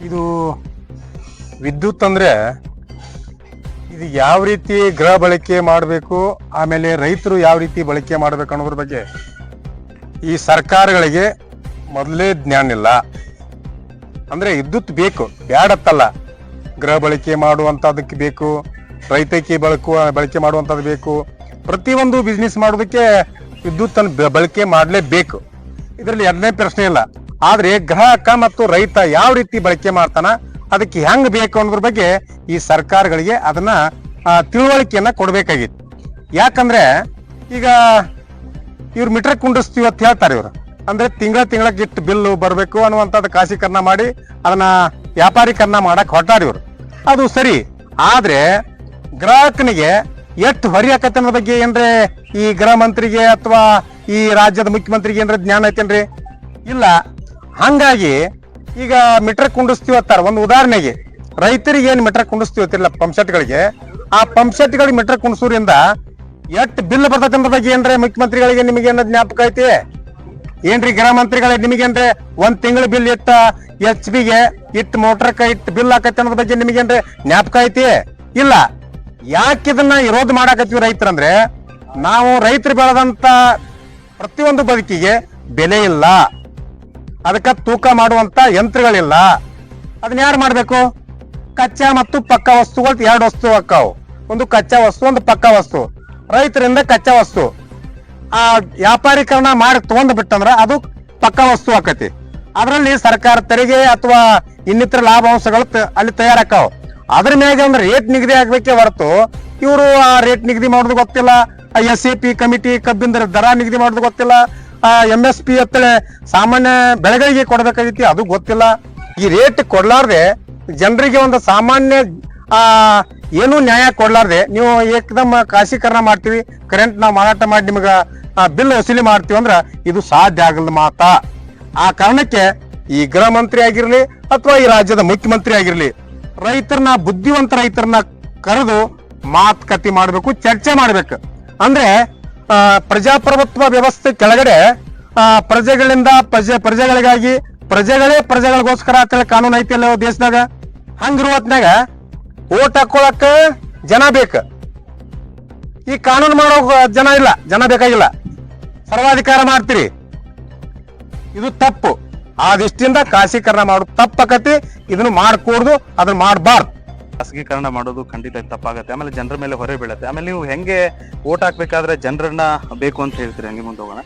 ಇದು ವಿದ್ಯುತ್ ಅಂದ್ರೆ ಇದು ಯಾವ ರೀತಿ ಗೃಹ ಬಳಕೆ ಮಾಡಬೇಕು, ಆಮೇಲೆ ರೈತರು ಯಾವ ರೀತಿ ಬಳಕೆ ಮಾಡಬೇಕು ಅನ್ನೋದ್ರ ಬಗ್ಗೆ ಈ ಸರ್ಕಾರಗಳಿಗೆ ಮೊದಲೇ ಜ್ಞಾನ ಇಲ್ಲ. ಅಂದ್ರೆ ವಿದ್ಯುತ್ ಬೇಕು, ಬ್ಯಾಡತ್ತಲ್ಲ, ಗೃಹ ಬಳಕೆ ಮಾಡುವಂಥದ್ದಕ್ಕೆ ಬೇಕು, ರೈತಕ್ಕೆ ಬಳಕೆ ಮಾಡುವಂಥದ್ದು ಬೇಕು. ಪ್ರತಿಯೊಂದು ಬಿಸ್ನೆಸ್ ಮಾಡೋದಕ್ಕೆ ವಿದ್ಯುತ್ ಅನ್ನು ಬಳಕೆ ಮಾಡಲೇಬೇಕು, ಇದರಲ್ಲಿ ಎರಡನೇ ಪ್ರಶ್ನೆ ಇಲ್ಲ. ಆದ್ರೆ ಗ್ರಾಹಕ ಮತ್ತು ರೈತ ಯಾವ ರೀತಿ ಬಳಕೆ ಮಾಡ್ತಾನ, ಅದಕ್ಕೆ ಹೆಂಗ್ ಬೇಕು ಅನ್ನೋದ್ರ ಬಗ್ಗೆ ಈ ಸರ್ಕಾರಗಳಿಗೆ ಅದನ್ನ ತಿಳುವಳಿಕೆಯನ್ನ ಕೊಡ್ಬೇಕಾಗಿತ್ತು. ಯಾಕಂದ್ರೆ ಈಗ ಇವ್ರು ಮೀಟರ್ ಕುಂಡಿಸ್ತೀವಿ ಅಂತ ಹೇಳ್ತಾರೆ ಇವ್ರು. ಅಂದ್ರೆ ತಿಂಗಳಕ್ಕೆ ಇಟ್ಟು ಬಿಲ್ ಬರಬೇಕು ಅನ್ನುವಂಥದ್ದು ಖಾಸೀಕರಣ ಮಾಡಿ ಅದನ್ನ ವ್ಯಾಪಾರೀಕರಣ ಮಾಡಕ್ ಹೊರಟಾರ ಇವ್ರು. ಅದು ಸರಿ, ಆದ್ರೆ ಗ್ರಾಹಕನಿಗೆ ಎಷ್ಟು ಹೊರಿ ಆಕತ್ತೆ ಅನ್ನೋ ಬಗ್ಗೆ ಏನ್ರೆ ಈ ಗೃಹ ಮಂತ್ರಿಗೆ ಅಥವಾ ಈ ರಾಜ್ಯದ ಮುಖ್ಯಮಂತ್ರಿಗೆ ಏನ್ರ ಜ್ಞಾನ ಐತೇನ್ರಿ? ಇಲ್ಲ. ಹಂಗಾಗಿ ಈಗ ಮೀಟರ್ ಕುಂಡಿಸ್ತೀವಿ ಅಂತಾರ. ಒಂದು ಉದಾಹರಣೆಗೆ ರೈತರಿಗೆ ಏನ್ ಮೀಟರ್ ಕುಂಡಿಸ್ತೀವಿ ಅಂತಿಲ್ಲ ಪಂಪ್ಸೆಟ್ಗಳಿಗೆ, ಆ ಪಂಪ್ಸೆಟ್ಗಳಿಗೆ ಮೀಟರ್ ಕುಂಡಿಸೋದ್ರಿಂದ ಎಷ್ಟು ಬಿಲ್ ಬರ್ತೈತೆ ಅನ್ನೋ ಬಗ್ಗೆ ಏನ್ರಿ ಮುಖ್ಯಮಂತ್ರಿಗಳಿಗೆ ನಿಮಗೆ ಏನೋ ಜ್ಞಾಪಕ ಐತಿ ಏನ್ರಿ? ಗೃಹ ಮಂತ್ರಿಗಳಿಗೆ ನಿಮಗೇನ್ರಿ ಒಂದ್ ತಿಂಗಳ ಬಿಲ್ ಇಟ್ಟ HP ಗೆ ಇಟ್ಟು ಮೋಟರ್ಕ ಇಟ್ಟು ಬಿಲ್ ಹಾಕತ್ತೆ ಅನ್ನೋದ್ರ ಬಗ್ಗೆ ನಿಮಗೇನ್ರಿ ಜ್ಞಾಪಕ ಐತಿ? ಇಲ್ಲ. ಯಾಕಿದನ್ನ ವಿರೋಧ ಮಾಡಾಕತ್ತೀವಿ ರೈತರಂದ್ರೆ, ನಾವು ರೈತರು ಬೆಳೆದಂತ ಪ್ರತಿಯೊಂದು ಬದುಕಿಗೆ ಬೆಲೆ ಇಲ್ಲ, ಅದಕ್ಕೆ ತೂಕ ಮಾಡುವಂತ ಯಂತ್ರಗಳಿಲ್ಲ. ಅದನ್ನ ಯಾರು ಮಾಡ್ಬೇಕು? ಕಚ್ಚಾ ಮತ್ತು ಪಕ್ಕಾ ವಸ್ತುಗಳು ಎರಡು ವಸ್ತು ಅಕ್ಕಾವು. ಒಂದು ಕಚ್ಚಾ ವಸ್ತು, ಒಂದು ಪಕ್ಕಾ ವಸ್ತು. ರೈತರಿಂದ ಕಚ್ಚಾ ವಸ್ತು ಆ ವ್ಯಾಪಾರೀಕರಣ ಮಾಡಿ ತಗೊಂಡ್ ಬಿಟ್ಟಂದ್ರ ಅದು ಪಕ್ಕಾ ವಸ್ತು ಆಕತಿ. ಅದರಲ್ಲಿ ಸರ್ಕಾರ ತೆರಿಗೆ ಅಥವಾ ಇನ್ನಿತರ ಲಾಭಾಂಶಗಳು ಅಲ್ಲಿ ತಯಾರಾಕಾವ್. ಅದ್ರ ಮ್ಯಾಗ ಅಂದ್ರೆ ರೇಟ್ ನಿಗದಿ ಆಗ್ಬೇಕೇ ಹೊರತು ಇವರು ಆ ರೇಟ್ ನಿಗದಿ ಮಾಡೋದು ಗೊತ್ತಿಲ್ಲ, SAP ಕಮಿಟಿ ಕಬ್ಬಿನ ದರ ನಿಗದಿ ಮಾಡೋದು ಗೊತ್ತಿಲ್ಲ, MSP ಅಂತೇಳಿ ಸಾಮಾನ್ಯ ಬೆಳೆಗಳಿಗೆ ಕೊಡ್ಬೇಕಾಗಿತ್ತು ಅದು ಗೊತ್ತಿಲ್ಲ. ಈ ರೇಟ್ ಕೊಡ್ಲಾರ್ದೆ ಜನರಿಗೆ ಒಂದು ಸಾಮಾನ್ಯ ಏನು ನ್ಯಾಯ ಕೊಡ್ಲಾರ್ದೆ ನೀವು ಏಕದಮ್ ಖಾಸೀಕರಣ ಮಾಡ್ತೀವಿ, ಕರೆಂಟ್ ನಾವು ಮಾರಾಟ ಮಾಡಿ ನಿಮಗ ಬಿಲ್ ವಸೂಲಿ ಮಾಡ್ತೀವಿ ಅಂದ್ರ ಇದು ಸಾಧ್ಯ ಆಗಲ್ಲ ಮಾತಾ. ಆ ಕಾರಣಕ್ಕೆ ಈ ಗೃಹ ಮಂತ್ರಿ ಆಗಿರ್ಲಿ ಅಥವಾ ಈ ರಾಜ್ಯದ ಮುಖ್ಯಮಂತ್ರಿ ಆಗಿರ್ಲಿ ರೈತರನ್ನ, ಬುದ್ಧಿವಂತ ರೈತರನ್ನ ಕರೆದು ಮಾತುಕತೆ ಮಾಡ್ಬೇಕು, ಚರ್ಚೆ ಮಾಡ್ಬೇಕು. ಅಂದ್ರೆ ಪ್ರಜಾಪ್ರಭುತ್ವ ವ್ಯವಸ್ಥೆ ಕೆಳಗಡೆ ಪ್ರಜೆಗಳಿಂದ ಪ್ರಜೆಗಳಿಗಾಗಿ ಪ್ರಜೆಗಳೇ ಪ್ರಜೆಗಳಿಗೋಸ್ಕರ ಅಂತೇಳಿ ಕಾನೂನು ಐತಿ ಅಲ್ಲ ದೇಶದಾಗ. ಹಂಗಿರುವ ಹೊತ್ನಾಗ ಓಟ್ ಹಾಕೊಳಕ ಜನ ಬೇಕು, ಈ ಕಾನೂನು ಮಾಡೋ ಜನ ಇಲ್ಲ, ಜನ ಬೇಕಾಗಿಲ್ಲ. ಸರ್ವಾಧಿಕಾರ ಮಾಡ್ತೀರಿ, ಇದು ತಪ್ಪು. ಆ ದೃಷ್ಟಿಯಿಂದ ಖಾಸೀಕರಣ ಮಾಡೋದು ತಪ್ಪಾಕತಿ. ಇದನ್ನು ಮಾಡ್ಕೊಡ್ದು, ಅದನ್ನ ಮಾಡಬಾರ್ದು. ಖಾಸಗೀಕರಣ ಮಾಡೋದು ಖಂಡಿತ ತಪ್ಪಾಗತ್ತೆ. ಆಮೇಲೆ ಜನರ ಮೇಲೆ ಹೊರೆ ಬೀಳುತ್ತೆ. ಆಮೇಲೆ ನೀವು ಹೆಂಗೆ ಓಟ್ ಹಾಕ್ಬೇಕಾದ್ರೆ ಜನರನ್ನ ಬೇಕು ಅಂತ ಹೇಳ್ತೀರಿ, ಹಂಗೆ ಮುಂದೆ ಹೋಗೋಣ.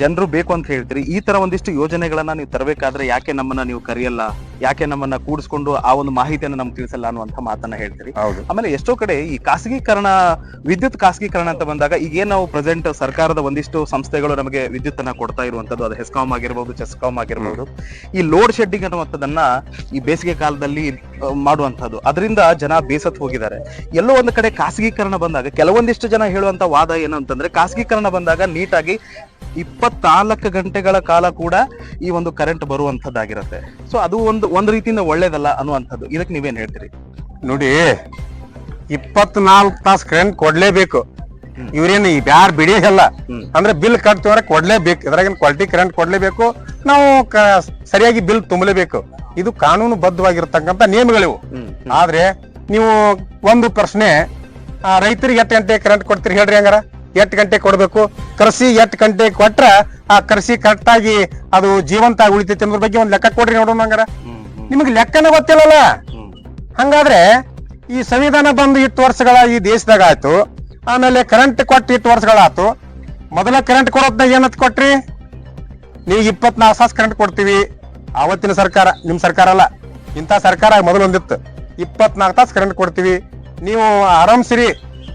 ಜನರು ಬೇಕು ಅಂತ ಹೇಳ್ತೀರಿ, ಈ ತರ ಒಂದಿಷ್ಟು ಯೋಜನೆಗಳನ್ನ ನೀವು ತರಬೇಕಾದ್ರೆ ಯಾಕೆ ನಮ್ಮನ್ನ ನೀವು ಕರೆಯಲ್ಲ, ಯಾಕೆ ನಮ್ಮನ್ನ ಕೂಡಿಸ್ಕೊಂಡು ಆ ಒಂದು ಮಾಹಿತಿಯನ್ನು ನಮ್ಗೆ ತಿಳಿಸಲ್ಲ ಅನ್ನುವಂಥ ಮಾತನ್ನ ಹೇಳ್ತೀರಿ. ಆಮೇಲೆ ಎಷ್ಟೋ ಕಡೆ ಈ ಖಾಸಗೀಕರಣ, ವಿದ್ಯುತ್ ಖಾಸಗೀಕರಣ ಅಂತ ಬಂದಾಗ ಈಗ ನಾವು ಪ್ರೆಸೆಂಟ್ ಸರ್ಕಾರದ ಒಂದಿಷ್ಟು ಸಂಸ್ಥೆಗಳು ನಮಗೆ ವಿದ್ಯುತ್ ಅನ್ನ ಕೊಡ್ತಾ ಇರುವಂತದ್ದು, ಅದು ಹೆಸ್ಕಾಂ ಆಗಿರ್ಬೋದು, ಚೆಸ್ಕಾಂ ಆಗಿರ್ಬೋದು, ಈ ಲೋಡ್ ಶೆಡ್ಡಿಂಗ್ ಅನ್ನುವಂಥದ್ದನ್ನ ಈ ಬೇಸಿಗೆ ಕಾಲದಲ್ಲಿ ಮಾಡುವಂತದ್ದು, ಅದರಿಂದ ಜನ ಬೇಸತ್ತು ಹೋಗಿದ್ದಾರೆ. ಎಲ್ಲೋ ಒಂದು ಕಡೆ ಖಾಸಗೀಕರಣ ಬಂದಾಗ ಕೆಲವೊಂದಿಷ್ಟು ಜನ ಹೇಳುವಂತ ವಾದ ಏನು ಅಂತಂದ್ರೆ, ಖಾಸಗೀಕರಣ ಬಂದಾಗ ನೀಟಾಗಿ 24 ಗಂಟೆಗಳ ಕಾಲ ಕೂಡ ಈ ಒಂದು ಕರೆಂಟ್ ಬರುವಂತದ್ದಾಗಿರುತ್ತೆ. ಸೊ ಅದು ಒಂದು ರೀತಿಯಿಂದ ಒಳ್ಳೇದಲ್ಲ ಅನ್ನುವಂಥದ್ದು. ಇದಕ್ಕೆ ನೀವೇನ್ ಹೇಳ್ತೀರಿ? ನೋಡಿ, 24 ತಾಸು ಕರೆಂಟ್ ಕೊಡ್ಲೇಬೇಕು. ಇವ್ರೇನು ಯಾರು ಬಿಡಿಯಲ್ಲ ಅಂದ್ರೆ ಬಿಲ್ ಕಟ್ತವ್ರೆ ಕೊಡ್ಲೇಬೇಕು. ಇದ್ರಾಗ ಕ್ವಾಲಿಟಿ ಕರೆಂಟ್ ಕೊಡ್ಲೇಬೇಕು, ನಾವು ಸರಿಯಾಗಿ ಬಿಲ್ ತುಂಬಲೇಬೇಕು. ಇದು ಕಾನೂನು ಬದ್ಧವಾಗಿರ್ತಕ್ಕಂಥ ನಿಯಮಗಳಿವು. ಆದ್ರೆ ನೀವು ಒಂದು ಪ್ರಶ್ನೆ, ರೈತರಿಗೆ 8 ಗಂಟೆ ಕರೆಂಟ್ ಕೊಡ್ತೀರಿ ಹೇಳ್ರಿ? ಹಂಗಾರ 8 ಗಂಟೆ ಕೊಡ್ಬೇಕು. ಕೃಷಿ 8 ಗಂಟೆ ಕೊಟ್ರ ಆ ಕೃಷಿ ಕರೆಕ್ಟ್ ಆಗಿ ಅದು ಜೀವಂತ ಉಳಿತೈತಿ ಅನ್ನೋದ್ರ ಬಗ್ಗೆ ಒಂದ್ ಲೆಕ್ಕ ಕೊಡ್ರಿ ನೋಡೋಣ. ಹಂಗಾರ ನಿಮಗೆ ಲೆಕ್ಕನ ಗೊತ್ತಿಲ್ಲಲ್ಲ. ಹಂಗಾದ್ರೆ ಈ ಸಂವಿಧಾನ ಬಂದು 8 ವರ್ಷಗಳ ಈ ದೇಶದಾಗ ಆಯ್ತು, ಆಮೇಲೆ ಕರೆಂಟ್ ಕೊಟ್ಟು 8 ವರ್ಷಗಳಾಯ್ತು. ಮೊದಲ ಕರೆಂಟ್ ಕೊಡೋದ್ನಾಗ ಏನಂತ ಕೊಟ್ರಿ? ನೀವು 24 ತಾಸು ಕರೆಂಟ್ ಕೊಡ್ತೀವಿ. ಆವತ್ತಿನ ಸರ್ಕಾರ, ನಿಮ್ ಸರ್ಕಾರ ಅಲ್ಲ, ಇಂಥ ಸರ್ಕಾರ ಮೊದಲು ಒಂದಿತ್ತು. 24 ತಾಸು ಕರೆಂಟ್ ಕೊಡ್ತೀವಿ, ನೀವು ಆರಾಮ್ಸಿರಿ,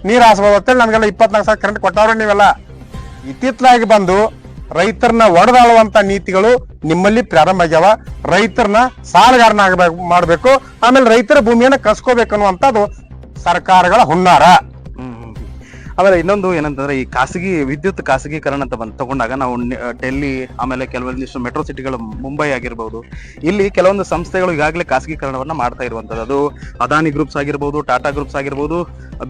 ನೀರ್ ಹಾಸ್ಬೋದು ಅಂತೇಳಿ ನಮ್ಗೆಲ್ಲ 24 ತಾಸು ಕರೆಂಟ್ ಕೊಟ್ಟವ್ರೆ ನೀವೆಲ್ಲ. ಇತ್ತಿತ್ತಲಾಗಿ ಬಂದು ರೈತರನ್ನ ಒಡೆದಾಳುವಂತ ನೀತಿಗಳು ನಿಮ್ಮಲ್ಲಿ ಪ್ರಾರಂಭ ಆಗ್ಯಾವ. ರೈತರನ್ನ ಸಾಲಗಾರನ ಮಾಡ್ಬೇಕು, ಆಮೇಲೆ ರೈತರ ಭೂಮಿಯನ್ನ ಕಸ್ಕೋಬೇಕು ಅನ್ನುವಂಥದ್ದು ಸರ್ಕಾರಗಳ ಹುನ್ನಾರ. ಆಮೇಲೆ ಇನ್ನೊಂದು ಏನಂತಂದ್ರೆ, ಈ ವಿದ್ಯುತ್ ಖಾಸಗೀಕರಣ ಅಂತ ತಗೊಂಡಾಗ ನಾವು ಡೆಲ್ಲಿ, ಆಮೇಲೆ ಕೆಲವೊಂದಿಷ್ಟು ಮೆಟ್ರೋ ಸಿಟಿಗಳು, ಮುಂಬೈ ಆಗಿರ್ಬೋದು, ಇಲ್ಲಿ ಕೆಲವೊಂದು ಸಂಸ್ಥೆಗಳು ಈಗಾಗಲೇ ಖಾಸಗೀಕರಣವನ್ನ ಮಾಡ್ತಾ ಇರುವಂತದ್ದು. ಅದು ಅದಾನಿ ಗ್ರೂಪ್ಸ್ ಆಗಿರ್ಬೋದು, ಟಾಟಾ ಗ್ರೂಪ್ಸ್ ಆಗಿರ್ಬೋದು,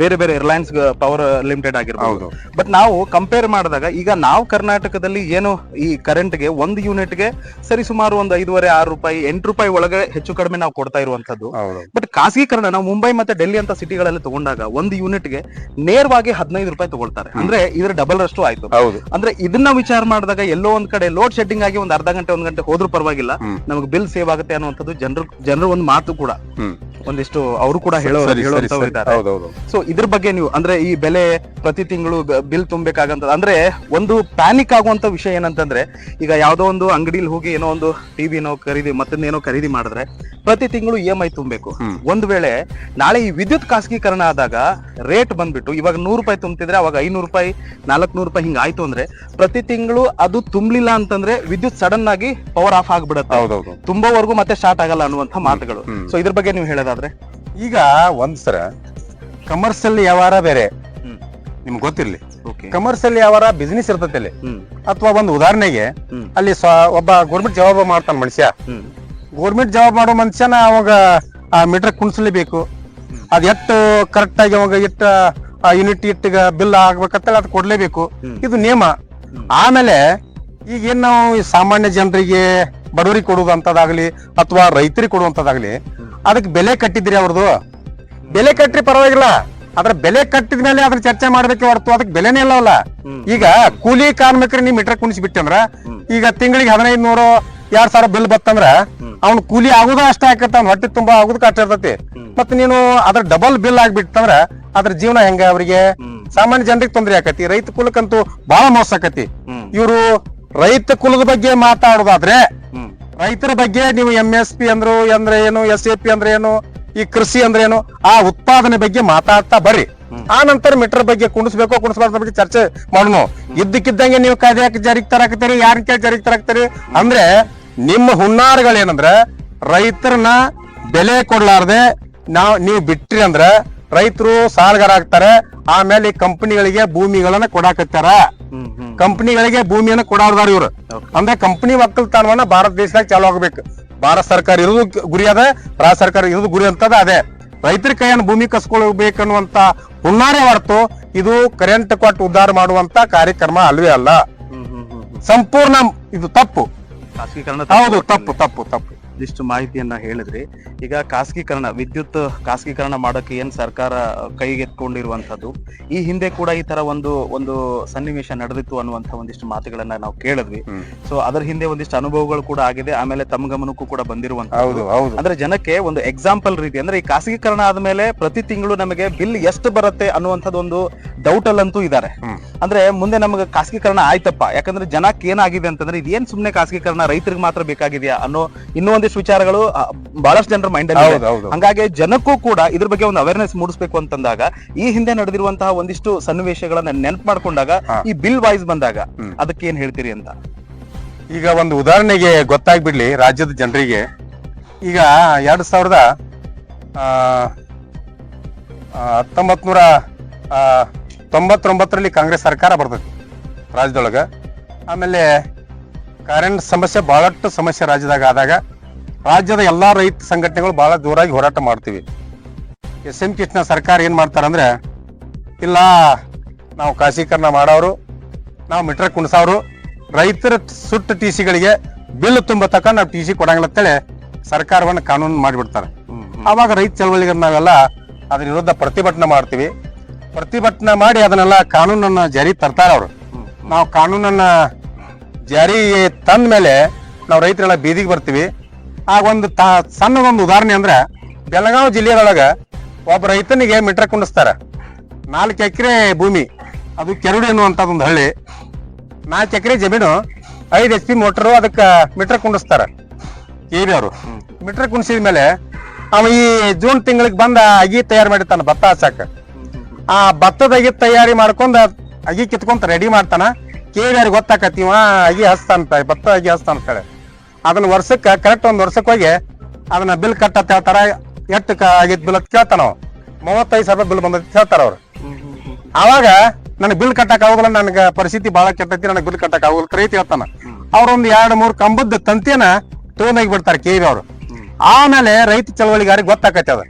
ಬೇರೆ ಬೇರೆ ರಿಲಯನ್ಸ್ ಪವರ್ ಲಿಮಿಟೆಡ್ ಆಗಿರ್ಬೋದು. ಹೌದು. ಬಟ್ ನಾವು ಕಂಪೇರ್ ಮಾಡಿದಾಗ ಈಗ ನಾವು ಕರ್ನಾಟಕದಲ್ಲಿ ಏನು ಈ ಕರೆಂಟ್ಗೆ ಒಂದು ಯೂನಿಟ್ಗೆ ಸರಿ ಸುಮಾರು ಒಂದು 5.5 6 ರೂಪಾಯಿ 8 ರೂಪಾಯಿ ಒಳಗೆ ಹೆಚ್ಚು ಕಡಿಮೆ ನಾವು ಕೊಡ್ತಾ ಇರುವಂತದ್ದು. ಹೌದು. ಬಟ್ ಖಾಸಗೀಕರಣ ನಾವು ಮುಂಬೈ ಮತ್ತೆ ಡೆಲ್ಲಿ ಅಂತ ಸಿಟಿಗಳಲ್ಲಿ ತಗೊಂಡಾಗ ಒಂದು ಯೂನಿಟ್ಗೆ ನೇರವಾಗಿ 15 ರೂಪಾಯಿ ತಗೊಳ್ತಾರೆ. ಅಂದ್ರೆ ಇದ್ರ ಡಬಲ್ ರಷ್ಟು ಆಯ್ತು. ಹೌದು. ಅಂದ್ರೆ ಇದನ್ನ ವಿಚಾರ ಮಾಡಿದಾಗ ಎಲ್ಲೋ ಒಂದ್ ಕಡೆ ಲೋಡ್ ಶೆಡ್ಡಿಂಗ್ ಆಗಿ ಒಂದು ಅರ್ಧ ಗಂಟೆ 1 ಗಂಟೆ ಹೋದ್ರೂ ಪರವಾಗಿಲ್ಲ, ನಮಗೆ ಬಿಲ್ ಸೇವ್ ಆಗುತ್ತೆ ಅನ್ನುವಂಥದ್ದು ಜನರ ಒಂದು ಮಾತು ಕೂಡ ಒಂದಿಷ್ಟು ಅವರು ಕೂಡ ಹೇಳುವಂತವ್ರು ಇದ್ದಾರೆ. ಸೊ ಇದ್ರ ಬಗ್ಗೆ ನೀವು ಅಂದ್ರೆ ಈ ಬೆಲೆ ಪ್ರತಿ ತಿಂಗಳು ಬಿಲ್ ತುಂಬಬೇಕಾಗಂತ ಅಂದ್ರೆ ಒಂದು ಪ್ಯಾನಿಕ್ ಆಗುವಂತ ವಿಷಯ ಏನಂತಂದ್ರೆ, ಈಗ ಯಾವ್ದೋ ಒಂದು ಅಂಗಡಿಲಿ ಹೋಗಿ ಏನೋ ಒಂದು ಟಿವಿನೋ ಖರೀದಿ ಮತ್ತೊಂದೇನೋ ಖರೀದಿ ಮಾಡಿದ್ರೆ ಪ್ರತಿ ತಿಂಗಳು EMI ತುಂಬಬೇಕು. ಒಂದ್ ವೇಳೆ ನಾಳೆ ಈ ವಿದ್ಯುತ್ ಖಾಸಗೀಕರಣ ಆದಾಗ ರೇಟ್ ಬಂದ್ಬಿಟ್ಟು ಇವಾಗ 100 ರೂಪಾಯಿ ತುಂಬ್ತಿದ್ರೆ ಅವಾಗ 500 ರೂಪಾಯಿ 400 ರೂಪಾಯಿ ಹಿಂಗ ಆಯ್ತು ಅಂದ್ರೆ ಪ್ರತಿ ತಿಂಗಳು ಅದು ತುಂಬಲಿಲ್ಲ ಅಂತಂದ್ರೆ ವಿದ್ಯುತ್ ಸಡನ್ ಆಗಿ ಪವರ್ ಆಫ್ ಆಗ್ಬಿಡುತ್ತೆ. ತುಂಬವರೆಗೂ ಮತ್ತೆ ಸ್ಟಾರ್ಟ್ ಆಗಲ್ಲ ಅನ್ನುವಂತ ಮಾತುಗಳು. ಸೊ ಇದ್ರ ಬಗ್ಗೆ ನೀವು ಹೇಳೋದಾದ್ರೆ, ಈಗ ಒಂದ್ಸರ ಕಮರ್ಷಿಯಲ್ ವ್ಯವಹಾರ ಬೇರೆ ನಿಮ್ಗೆ ಗೊತ್ತಿರ್ಲಿ. ಕಮರ್ಷಿಯಲ್ ವ್ಯವಹಾರ ಬಿಸ್ನೆಸ್ ಇರ್ತೈತಿ ಅಲ್ಲಿ. ಅಥವಾ ಒಂದು ಉದಾಹರಣೆಗೆ ಅಲ್ಲಿ ಒಬ್ಬ ಗೌರ್ಮೆಂಟ್ ಜಾಬ್ ಮಾಡ್ತಾನ ಮನುಷ್ಯ. ಗೌರ್ಮೆಂಟ್ ಜಾಬ್ ಮಾಡೋ ಮನುಷ್ಯನ ಅವಾಗ ಆ ಮೀಟರ್ ಕುಣಿಸ್ಲೇಬೇಕು. ಅದ್ ಎಷ್ಟು ಕರೆಕ್ಟ್ ಆಗಿ ಅವಾಗ ಎಷ್ಟು ಯೂನಿಟ್ ಇಟ್ಟಿಗ ಬಿಲ್ ಆಗ್ಬೇಕಂತ ಅದ್ ಕೊಡ್ಲೇಬೇಕು. ಇದು ನಿಯಮ. ಆಮೇಲೆ ಈಗ ಏನ್ ನಾವು ಸಾಮಾನ್ಯ ಜನರಿಗೆ ಬಡವರಿಗೆ ಕೊಡುವಂತದಾಗ್ಲಿ ಅಥವಾ ರೈತರಿಗೆ ಕೊಡುವಂತದಾಗ್ಲಿ ಅದಕ್ಕೆ ಬೆಲೆ ಕಟ್ಟಿದ್ರಿ ಅವ್ರದ್ದು. ಬೆಲೆ ಕಟ್ಟ್ರಿ ಪರವಾಗಿಲ್ಲ, ಅದ್ರ ಬೆಲೆ ಕಟ್ಟಿದ್ಮೇಲೆ ಅದ್ರ ಚರ್ಚೆ ಮಾಡ್ಬೇಕೆ ಹೊರತು ಅದಕ್ಕೆ ಬೆಲೆನೇ ಇಲ್ಲವಲ್ಲ. ಈಗ ಕೂಲಿ ಕಾರ್ಮಿಕರಿಗೆ ನೀವು ಮೀಟರ್ ಕುಣಿಸ್ಬಿಟ್ಟಿ ಅಂದ್ರ ಈಗ ತಿಂಗಳಿಗೆ 1500 2000 ಬಿಲ್ ಬತ್ತಂದ್ರ ಅವ್ನ ಕೂಲಿ ಆಗುದ ಅಷ್ಟೇ ಆಕತ್ತ, ಅವ್ನ ಹೊಟ್ಟೆ ತುಂಬಾ ಆಗುದಕ್ಕೆ ಅಷ್ಟ ಇರ್ತೈತಿ. ಮತ್ ನೀನು ಅದ್ರ ಡಬಲ್ ಬಿಲ್ ಆಗ್ಬಿಟ್ಟಂದ್ರ ಅದ್ರ ಜೀವನ ಹೆಂಗ? ಅವ್ರಿಗೆ ಸಾಮಾನ್ಯ ಜನರಿಗೆ ತೊಂದರೆ ಆಕತಿ. ರೈತ ಕುಲಕ್ಕಂತೂ ಬಹಳ ಮೋಸ ಆಕತಿ. ಇವರು ರೈತ ಕುಲದ ಬಗ್ಗೆ ಮಾತಾಡೋದಾದ್ರೆ ರೈತರ ಬಗ್ಗೆ ನೀವು MSP ಅಂದ್ರೆ ಏನು, SAP ಅಂದ್ರೆ ಏನು, ಈ ಕೃಷಿ ಅಂದ್ರೆ ಏನು, ಆ ಉತ್ಪಾದನೆ ಬಗ್ಗೆ ಮಾತಾಡ್ತಾ ಬರ್ರಿ. ಆ ನಂತರ ಮೀಟರ್ ಬಗ್ಗೆ ಕುಣಿಸ್ಬಾರ್ದ ಬಗ್ಗೆ ಚರ್ಚೆ ಮಾಡೋಣ. ಇದ್ದಕ್ಕಿದ್ದಂಗೆ ನೀವು ಕಾಯ್ದೆ ಜಾರಿಗೆ ತರಾಕತ್ತೀರಿ, ಯಾರನ್ನ ಕೇಳಿ ಜಾರಿಗೆ ತರಾಕ್ತೀರಿ ಅಂದ್ರೆ ನಿಮ್ಮ ಹುನ್ನಾರಗಳೇನಂದ್ರ ರೈತರನ್ನ ಬೆಲೆ ಕೊಡ್ಲಾರ್ದೆ ನೀವು ಬಿಟ್ರಿ ಅಂದ್ರ ರೈತರು ಸಾಲಗಾರ ಆಗ್ತಾರೆ. ಆಮೇಲೆ ಕಂಪನಿಗಳಿಗೆ ಭೂಮಿಗಳನ್ನ ಕೊಡಾಕತ್ತಾರ. ಕಂಪನಿಗಳಿಗೆ ಭೂಮಿಯನ್ನ ಕೊಡಾರ್ದಾರ ಇವ್ರು. ಅಂದ್ರೆ ಕಂಪನಿ ಒಕ್ಕಲ್ತನವನ್ನ ಭಾರತ ದೇಶದಾಗ ಚಾಲು ಆಗ್ಬೇಕು. ಭಾರತ ಸರ್ಕಾರ ಇರೋದು ಗುರಿ ಅದ, ರಾಜ್ಯ ಸರ್ಕಾರ ಇರೋದು ಗುರಿ ಅಂತದ ಅದೇ. ರೈತರ ಕೈಯನ್ನು ಭೂಮಿ ಕಸ್ಕೊಳ್ಬೇಕನ್ನುವಂತ ಹುನ್ನಾರೆ ಹೊರತು ಇದು ಕರೆಂಟ್ ಕೊಟ್ಟು ಉದ್ಧಾರ ಮಾಡುವಂತ ಕಾರ್ಯಕ್ರಮ ಅಲ್ವೇ ಅಲ್ಲ. ಸಂಪೂರ್ಣ ಇದು ತಪ್ಪು. ಹೌದು, ತಪ್ಪು. ಇಷ್ಟು ಮಾಹಿತಿಯನ್ನ ಹೇಳಿದ್ರಿ. ಈಗ ಖಾಸಗೀಕರಣ, ವಿದ್ಯುತ್ ಖಾಸಗೀಕರಣ ಮಾಡೋಕೆ ಏನ್ ಸರ್ಕಾರ ಕೈಗೆತ್ಕೊಂಡಿರುವಂತದ್ದು, ಈ ಹಿಂದೆ ಕೂಡ ಈ ತರ ಒಂದು ಸನ್ನಿವೇಶ ನಡೆದಿತ್ತು ಅನ್ನುವಂತ ಒಂದಿಷ್ಟು ಮಾತುಗಳನ್ನ ನಾವು ಕೇಳಿದ್ವಿ. ಸೊ ಅದರ ಹಿಂದೆ ಒಂದಿಷ್ಟು ಅನುಭವಗಳು ಕೂಡ ಆಗಿದೆ. ಆಮೇಲೆ ತಮ್ಮ ಗಮನಕ್ಕೂ ಕೂಡ ಬಂದಿರುವಂತದ್ದು. ಅಂದ್ರೆ ಜನಕ್ಕೆ ಒಂದು ಎಕ್ಸಾಂಪಲ್ ರೀತಿ, ಅಂದ್ರೆ ಈ ಖಾಸಗೀಕರಣ ಆದ್ಮೇಲೆ ಪ್ರತಿ ತಿಂಗಳು ನಮಗೆ ಬಿಲ್ ಎಷ್ಟು ಬರುತ್ತೆ ಅನ್ನುವಂಥದ್ದು ಒಂದು ಡೌಟ್ ಅಲ್ಲಂತೂ ಇದ್ದಾರೆ. ಅಂದ್ರೆ ಮುಂದೆ ನಮಗೆ ಖಾಸಗೀಕರಣ ಆಯ್ತಪ್ಪ, ಯಾಕಂದ್ರೆ ಜನಕ್ಕೆ ಏನಾಗಿದೆ ಅಂತಂದ್ರೆ ಇದೇನ್ ಸುಮ್ನೆ ಖಾಸಗೀಕರಣ ರೈತರಿಗೆ ಮಾತ್ರ ಬೇಕಾಗಿದೆಯಾ ಅನ್ನೋ ಇನ್ನೂ ಒಂದಿಷ್ಟು ವಿಚಾರಗಳು ಬಹಳಷ್ಟು ಜನರ ಮೈಂಡ್ ಅಲ್ಲಿ. ಹಂಗಾಗಿ ಜನಕ್ಕೂ ಕೂಡ ಇದ್ರ ಬಗ್ಗೆ ಒಂದು ಅವೇರ್ನೆಸ್ ಮೂಡಿಸಬೇಕು ಅಂತಂದಾಗ ಈ ಹಿಂದೆ ನಡೆದಿರುವಂತಹ ಒಂದಿಷ್ಟು ಸನ್ನಿವೇಶಗಳನ್ನ ನೆನಪು ಮಾಡ್ಕೊಂಡಾಗ ಈ ಬಿಲ್ ವೈಸ್ ಬಂದಾಗ ಅದಕ್ಕೆ ಏನ್ ಹೇಳ್ತೀರಿ ಅಂತ. ಈಗ ಒಂದು ಉದಾಹರಣೆಗೆ ಗೊತ್ತಾಗ್ಬಿಡ್ಲಿ ರಾಜ್ಯದ ಜನರಿಗೆ. ಈಗ 1999ರಲ್ಲಿ ಕಾಂಗ್ರೆಸ್ ಸರ್ಕಾರ ಬರ್ತೈತಿ ರಾಜ್ಯದೊಳಗ. ಆಮೇಲೆ ಕರೆಂಟ್ ಸಮಸ್ಯೆ ಬಹಳಷ್ಟು ಸಮಸ್ಯೆ ರಾಜ್ಯದಾಗ ಆದಾಗ ರಾಜ್ಯದ ಎಲ್ಲಾ ರೈತ ಸಂಘಟನೆಗಳು ಬಹಳ ಜೋರಾಗಿ ಹೋರಾಟ ಮಾಡ್ತೀವಿ. SM ಕೃಷ್ಣ ಸರ್ಕಾರ ಏನ್ ಮಾಡ್ತಾರಂದ್ರೆ, ಇಲ್ಲ ನಾವು ಖಾಸಗೀಕರಣ ಮಾಡೋರು, ನಾವು ಮೀಟರ್ ಕುಣಿಸೋರು, ರೈತರ ಸುಟ್ಟ TCಗಳಿಗೆ ಬಿಲ್ ತುಂಬ ತಕ್ಕ ನಾವು TC ಕೊಡಂಗಿಲ್ಲ ಅಂತೇಳಿ ಸರ್ಕಾರವನ್ನ ಕಾನೂನು ಮಾಡಿಬಿಡ್ತಾರೆ. ಆವಾಗ ರೈತ ಚಳವಳಿಗೆ ನಾವೆಲ್ಲ ಅದ್ರ ವಿರುದ್ಧ ಪ್ರತಿಭಟನೆ ಮಾಡ್ತೀವಿ. ಪ್ರತಿಭಟನೆ ಮಾಡಿ ಅದನ್ನೆಲ್ಲ ಕಾನೂನನ್ನ ಜಾರಿ ತರ್ತಾರ ಅವರು. ನಾವು ಕಾನೂನನ್ನ ಜಾರಿ ತಂದ ಮೇಲೆ ನಾವು ರೈತರೆಲ್ಲ ಬೀದಿಗೆ ಬರ್ತೀವಿ. ಆಗ ಒಂದು ಸಣ್ಣದೊಂದು ಉದಾಹರಣೆ ಅಂದ್ರೆ, ಬೆಳಗಾವಿ ಜಿಲ್ಲೆಯೊಳಗ ಒಬ್ಬ ರೈತನಿಗೆ ಮೀಟರ್ ಕುಂಡಿಸ್ತಾರ. 4 ಎಕರೆ ಭೂಮಿ, ಅದು ಕೆರಡು ಎನ್ನುವಂಥದ್ದು ಒಂದು ಹಳ್ಳಿ. 4 ಎಕರೆ ಜಮೀನು, 5 HP ಮೋಟರು, ಅದಕ್ಕೆ ಮೀಟರ್ ಕುಂಡಿಸ್ತಾರ KV ಅವರು. ಮೀಟರ್ ಕುಣಿಸಿದ ಮೇಲೆ ಅವ ಈ ಜೂನ್ ತಿಂಗಳಿಗೆ ಬಂದ ಅಗಿ ತಯಾರು ಮಾಡಿರ್ತಾನ ಭತ್ತ ಹಚ್ಚಾಕ. ಆ ಭತ್ತದ ಅಗಿ ತಯಾರಿ ಮಾಡ್ಕೊಂಡ್ ಅಗಿ ಕಿತ್ಕೊಂತ ರೆಡಿ ಮಾಡ್ತಾನ. KV ಅವ್ರಿಗೆ ಗೊತ್ತಾಕತಿ ಇವ ಅಗಿ ಹಚ್ತಾನಂತ, ಭತ್ತ ಅಗಿ ಹಚ್ತಾನಂತಾಳೆ. ಅದನ್ನ ವರ್ಷಕ್ಕೆ ಕರೆಕ್ಟ್ 1 ವರ್ಷಕ್ಕೆ ಹೋಗಿ ಅದನ್ನ ಬಿಲ್ ಕಟ್ಟತ್ ಹೇಳ್ತಾರ. ಎಷ್ಟು ಆಗಿದ್ ಬಿಲ್ ಅಂತ ಕೇಳ್ತಾನ. 35,000 ರೂಪಾಯಿ ಬಿಲ್ ಬಂದೈತಿ ಹೇಳ್ತಾರ ಅವ್ರು. ಆವಾಗ ನನಗೆ ಬಿಲ್ ಕಟ್ಟಕ್ ಆಗೋದಿಲ್ಲ, ನನಗೆ ಪರಿಸ್ಥಿತಿ ಬಹಳ ಕೆಟ್ಟೈತಿ, ನನಗೆ ಬಿಲ್ ಕಟ್ಟಕ್ ಆಗೋದಿಲ್ಲ ರೈತ ಹೇಳ್ತಾನ. ಅವ್ರೊಂದು 2-3 ಕಂಬದ ತಂತಿಯನ್ನ ತಗೊಂಡೋಗಿ ಬಿಡ್ತಾರೆ KV ಅವರು. ಆಮೇಲೆ ರೈತ ಚಳವಳಿಗಾರಿಗೆ ಗೊತ್ತಾಕತಿ ಅದ.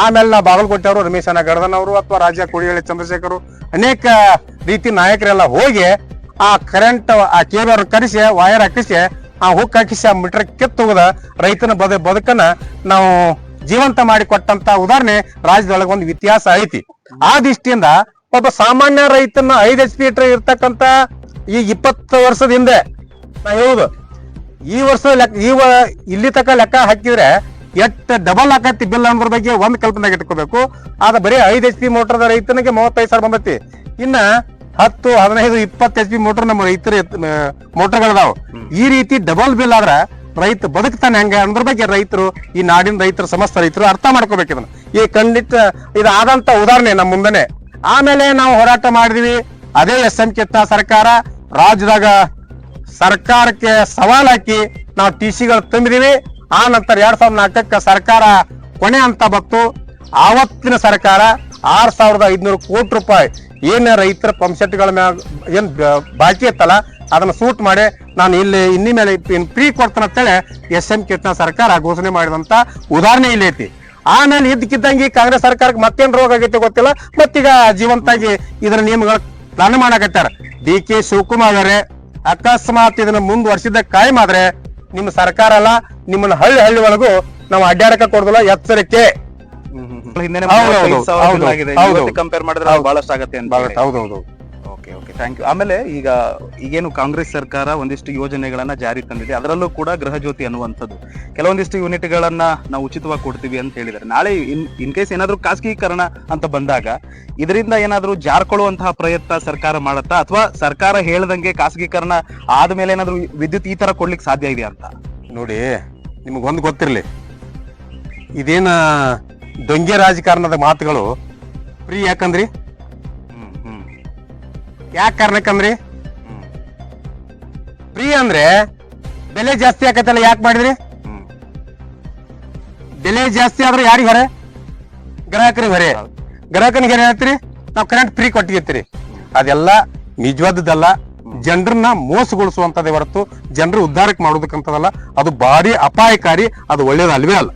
ಆಮೇಲೆ ನಾವು ಬಾಗಲಕೋಟೆ ಅವರು ರಮೇಶ್ ಅಣ್ಣ ಗಡದನ್ ಅವರು ಅಥವಾ ರಾಜ ಕೋಡಿಹಳ್ಳಿ ಚಂದ್ರಶೇಖರ್ ಅನೇಕ ರೀತಿ ನಾಯಕರೆಲ್ಲ ಹೋಗಿ ಆ ಕರೆಂಟ್ ಆ ಕೇಬಲ್ ಕರೆಸಿ ವೈರ್ ಹಾಕಿಸಿ ಆ ಹುಕ್ ಹಾಕಿಸಿ ಆ ಮೀಟರ್ ಕಿತ್ತೋಗದ ರೈತನ ಬದುಕನ್ನ ನಾವು ಜೀವಂತ ಮಾಡಿ ಕೊಟ್ಟಂತ ಉದಾಹರಣೆ ರಾಜ್ಯದೊಳಗೆ ಒಂದು ವ್ಯತ್ಯಾಸ ಐತಿ. ಆ ದೃಷ್ಟಿಯಿಂದ ಒಬ್ಬ ಸಾಮಾನ್ಯ ರೈತನ 5 HP ಇರ್ತಕ್ಕಂತ ಈ 20 ವರ್ಷದ ಹಿಂದೆ ನಾ ಹೇಳುದು ಈ ವರ್ಷ ಇಲ್ಲಿ ತಕ ಲೆಕ್ಕ ಹಾಕಿದ್ರೆ ಎಷ್ಟು ಡಬಲ್ ಆಕತಿ ಬಿಲ್ ಅನ್ನೋದ್ರ ಬಗ್ಗೆ ಒಂದ್ ಕಲ್ಪನೆ ಇಟ್ಕೋಬೇಕು. ಆದ ಬರೀ 5 HP ಮೋಟರ್ದ ರೈತನಿಗೆ 35,000 ಬಂದತಿ. ಇನ್ನ 10, 15, 20 HP ಮೋಟರ್ ನಮ್ಮ ರೈತರ ಮೋಟರ್ಗಳದಾವ. ಈ ರೀತಿ ಡಬಲ್ ಬಿಲ್ ಆದ್ರ ರೈತ ಬದುಕ್ತಾನೆ ಹೆಂಗ ಅನ್ನೋದ್ರ ಬಗ್ಗೆ ರೈತರು, ಈ ನಾಡಿನ ರೈತರು, ಸಮಸ್ತ ರೈತರು ಅರ್ಥ ಮಾಡ್ಕೋಬೇಕು ಇದನ್ನ. ಈ ಖಂಡಿತ ಇದಾದಂತ ಉದಾಹರಣೆ ನಮ್ಮ ಮುಂದನೆ. ಆಮೇಲೆ ನಾವು ಹೋರಾಟ ಮಾಡಿದ್ವಿ. ಅದೇ SM ಕಿತ್ತ ಸರ್ಕಾರ ರಾಜ್ಯದಾಗ ಸರ್ಕಾರಕ್ಕೆ ಸವಾಲ್ ಹಾಕಿ ನಾವು TCಗಳು ತುಂಬಿದೀವಿ. ಆ ನಂತರ 2004ಕ್ಕೆ ಸರ್ಕಾರ ಕೊನೆ ಅಂತ ಬಂತು. ಆವತ್ತಿನ ಸರ್ಕಾರ 6,500 ಕೋಟಿ ರೂಪಾಯಿ ಏನ ರೈತರ ಪಂಪ್ಸೆಟ್ಗಳ ಮ್ಯಾಗ ಏನ್ ಬಾಕಿ ಇತ್ತಲ್ಲ ಅದನ್ನ ಸೂಟ್ ಮಾಡಿ ನಾನು ಇಲ್ಲಿ ಇನ್ನಿ ಮೇಲೆ ಫ್ರೀ ಕೊಡ್ತಾನ ಅಂತೇಳಿ SM ಕಿಟ್ನ ಸರ್ಕಾರ ಘೋಷಣೆ ಮಾಡಿದಂತ ಉದಾಹರಣೆ ಇಲ್ಲಿ ಐತಿ. ಆಮೇಲೆ ಇದ್ದಕ್ಕಿದ್ದಂಗೆ ಕಾಂಗ್ರೆಸ್ ಸರ್ಕಾರಕ್ಕೆ ಮತ್ತೇನ್ ರೋಗ ಆಗೈತೆ ಗೊತ್ತಿಲ್ಲ, ಮತ್ತೀಗ ಜೀವಂತಾಗಿ ಇದರ ನಿಯಮಗಳ ಪ್ಲಾನ್ ಮಾಡಾಕತ್ತಾರ. DK ಶಿವಕುಮಾರ್ ಅವರೇ ಅಕಸ್ಮಾತ್ ಇದನ್ನ ಮುಂದುವರ್ಸಿದ ಕಾಯಂ ಆದ್ರೆ ನಿಮ್ಮ ಸರ್ಕಾರ ಅಲ್ಲ, ನಿಮ್ಮನ್ನ ಹಳ್ಳಿ ಒಳಗೂ ನಾವು ಅಡ್ಡಾಡಕ ಕೊಡುದಿಲ್ಲ, ಎಚ್ಚರಿಕೆ. ಕಂಪೇರ್ ಮಾಡಿದ್ರೆ ಬಹಳಷ್ಟು ಆಗತ್ತೆ ಅಂತ. ಹೌದೌದು. Okay, thank you. ಆಮೇಲೆ ಈಗೇನು ಕಾಂಗ್ರೆಸ್ ಸರ್ಕಾರ ಒಂದಿಷ್ಟು ಯೋಜನೆಗಳನ್ನ ಜಾರಿ ತಂದಿದೆ, ಅದರಲ್ಲೂ ಕೂಡ ಗೃಹ ಜ್ಯೋತಿ ಅನ್ನುವಂಥದ್ದು ಕೆಲವೊಂದಿಷ್ಟು ಯೂನಿಟ್ಗಳನ್ನ ನಾವು ಉಚಿತವಾಗಿ ಕೊಡ್ತೀವಿ ಅಂತ ಹೇಳಿದ್ದಾರೆ. ನಾಳೆ ಇನ್ ಕೇಸ್ ಏನಾದ್ರೂ ಖಾಸಗೀಕರಣ ಅಂತ ಬಂದಾಗ ಇದರಿಂದ ಏನಾದ್ರೂ ಜಾರ್ಕೊಳ್ಳುವಂತಹ ಪ್ರಯತ್ನ ಸರ್ಕಾರ ಮಾಡತ್ತಾ, ಅಥವಾ ಸರ್ಕಾರ ಹೇಳ್ದಂಗೆ ಖಾಸಗೀಕರಣ ಆದ್ಮೇಲೆ ಏನಾದ್ರೂ ವಿದ್ಯುತ್ ಈ ತರ ಕೊಡ್ಲಿಕ್ಕೆ ಸಾಧ್ಯ ಇದೆಯಾ ಅಂತ? ನೋಡಿ, ನಿಮಗೊಂದು ಗೊತ್ತಿರ್ಲಿ, ಇದೇನ ದೊಂಗೆ ರಾಜಕಾರಣದ ಮಾತುಗಳು ಫ್ರೀ ಯಾಕಂದ್ರಿ? ಯಾಕೆ ಕಾರಣಕ್ಕಂದ್ರಿ? ಫ್ರೀ ಅಂದ್ರೆ ಬೆಲೆ ಜಾಸ್ತಿ ಆಕತ್ತಲ್ಲ, ಯಾಕೆ ಮಾಡಿದ್ರಿ? ಬೆಲೆ ಜಾಸ್ತಿ ಆದ್ರೆ ಯಾರಿಗೆ ಹೊರೆ? ಗ್ರಾಹಕರಿಗೆ ಹೊರೆ. ಗ್ರಾಹಕನಿಗೆ ಏನ್ ಹೇಳ್ತೀರಿ? ನಾವು ಕರೆಂಟ್ ಫ್ರೀ ಕೊಟ್ಟಿರ್ತೀರಿ. ಅದೆಲ್ಲ ನಿಜವಾದದ್ದಲ್ಲ, ಜನರನ್ನ ಮೋಸಗೊಳಿಸುವಂತದೇ ಹೊರತು ಜನರು ಉದ್ಧಾರಕ್ಕೆ ಮಾಡೋದಕ್ಕಂತದಲ್ಲ. ಅದು ಭಾರಿ ಅಪಾಯಕಾರಿ, ಅದು ಒಳ್ಳೇದಲ್ವೇ ಅಲ್ಲ.